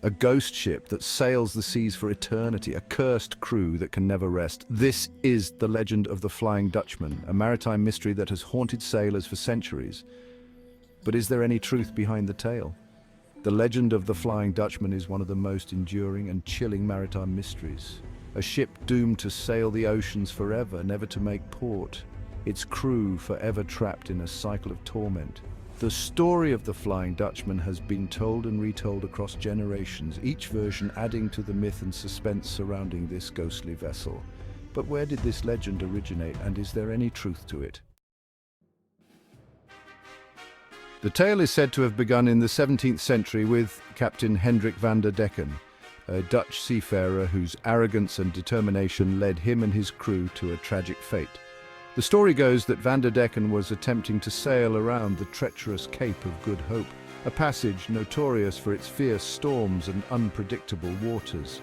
A ghost ship that sails the seas for eternity, a cursed crew that can never rest. This is the legend of the Flying Dutchman, a maritime mystery that has haunted sailors for centuries. But is there any truth behind the tale? The legend of the Flying Dutchman is one of the most enduring and chilling maritime mysteries. A ship doomed to sail the oceans forever, never to make port. Its crew forever trapped in a cycle of torment. The story of the Flying Dutchman has been told and retold across generations, each version adding to the myth and suspense surrounding this ghostly vessel. But where did this legend originate, and is there any truth to it? The tale is said to have begun in the 17th century with Captain Hendrick van der Decken, a Dutch seafarer whose arrogance and determination led him and his crew to a tragic fate. The story goes that Van der Decken was attempting to sail around the treacherous Cape of Good Hope, a passage notorious for its fierce storms and unpredictable waters.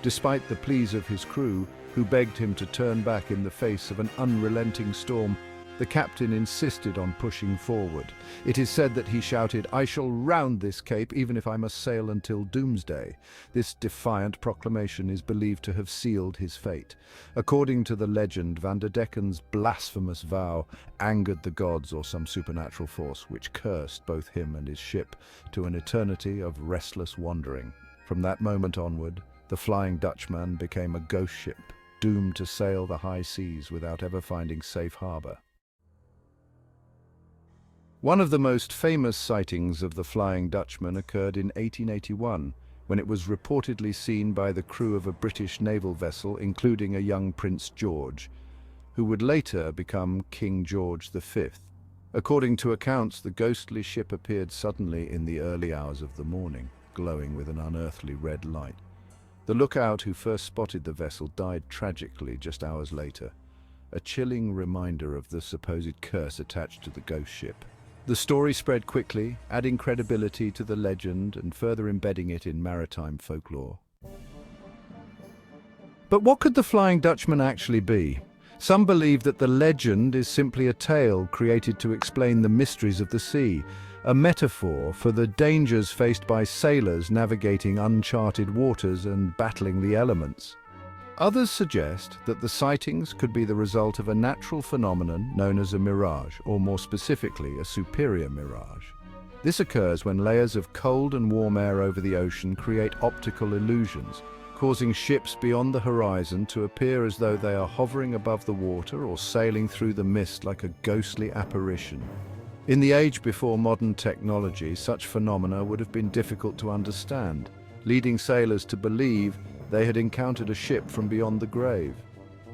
Despite the pleas of his crew, who begged him to turn back in the face of an unrelenting storm, the captain insisted on pushing forward. It is said that he shouted, "I shall round this cape even if I must sail until doomsday." This defiant proclamation is believed to have sealed his fate. According to the legend, Van der Decken's blasphemous vow angered the gods or some supernatural force, which cursed both him and his ship to an eternity of restless wandering. From that moment onward, the Flying Dutchman became a ghost ship, doomed to sail the high seas without ever finding safe harbor. One of the most famous sightings of the Flying Dutchman occurred in 1881, when it was reportedly seen by the crew of a British naval vessel, including a young Prince George, who would later become King George V. According to accounts, the ghostly ship appeared suddenly in the early hours of the morning, glowing with an unearthly red light. The lookout who first spotted the vessel died tragically just hours later, a chilling reminder of the supposed curse attached to the ghost ship. The story spread quickly, adding credibility to the legend and further embedding it in maritime folklore. But what could the Flying Dutchman actually be? Some believe that the legend is simply a tale created to explain the mysteries of the sea, a metaphor for the dangers faced by sailors navigating uncharted waters and battling the elements. Others suggest that the sightings could be the result of a natural phenomenon known as a mirage, or more specifically, a superior mirage. This occurs when layers of cold and warm air over the ocean create optical illusions, causing ships beyond the horizon to appear as though they are hovering above the water or sailing through the mist like a ghostly apparition. In the age before modern technology, such phenomena would have been difficult to understand, leading sailors to believe they had encountered a ship from beyond the grave.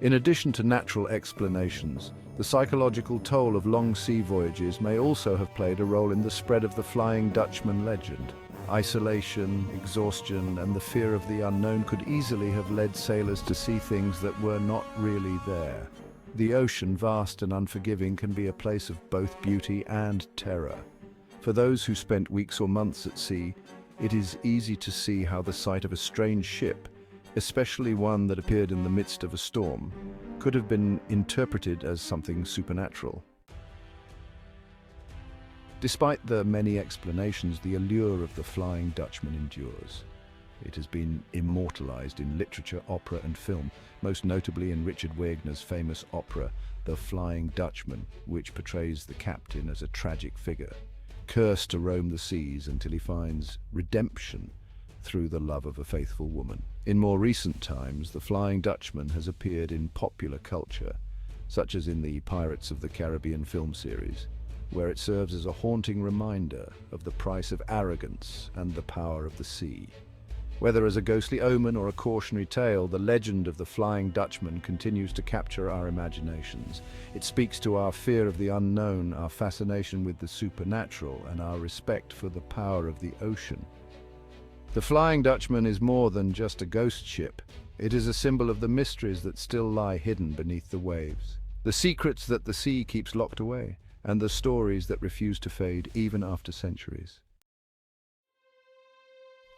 In addition to natural explanations, the psychological toll of long sea voyages may also have played a role in the spread of the Flying Dutchman legend. Isolation, exhaustion, and the fear of the unknown could easily have led sailors to see things that were not really there. The ocean, vast and unforgiving, can be a place of both beauty and terror. For those who spent weeks or months at sea, it is easy to see how the sight of a strange ship, especially one that appeared in the midst of a storm, could have been interpreted as something supernatural. Despite the many explanations, the allure of the Flying Dutchman endures. It has been immortalized in literature, opera and film, most notably in Richard Wagner's famous opera, The Flying Dutchman, which portrays the captain as a tragic figure, cursed to roam the seas until he finds redemption through the love of a faithful woman. In more recent times, the Flying Dutchman has appeared in popular culture, such as in the Pirates of the Caribbean film series, where it serves as a haunting reminder of the price of arrogance and the power of the sea. Whether as a ghostly omen or a cautionary tale, the legend of the Flying Dutchman continues to capture our imaginations. It speaks to our fear of the unknown, our fascination with the supernatural, and our respect for the power of the ocean. The Flying Dutchman is more than just a ghost ship. It is a symbol of the mysteries that still lie hidden beneath the waves, the secrets that the sea keeps locked away, and the stories that refuse to fade even after centuries.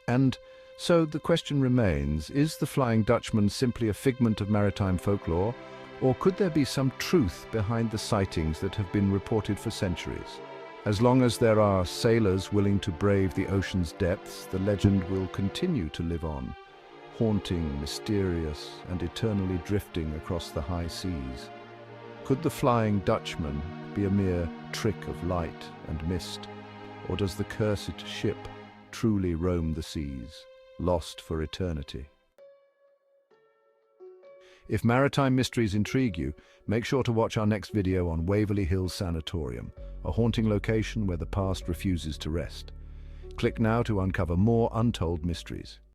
And so the question remains, is the Flying Dutchman simply a figment of maritime folklore, or could there be some truth behind the sightings that have been reported for centuries? As long as there are sailors willing to brave the ocean's depths, the legend will continue to live on, haunting, mysterious, and eternally drifting across the high seas. Could the Flying Dutchman be a mere trick of light and mist, or does the cursed ship truly roam the seas, lost for eternity? If maritime mysteries intrigue you, make sure to watch our next video on Waverly Hills Sanatorium, a haunting location where the past refuses to rest. Click now to uncover more untold mysteries.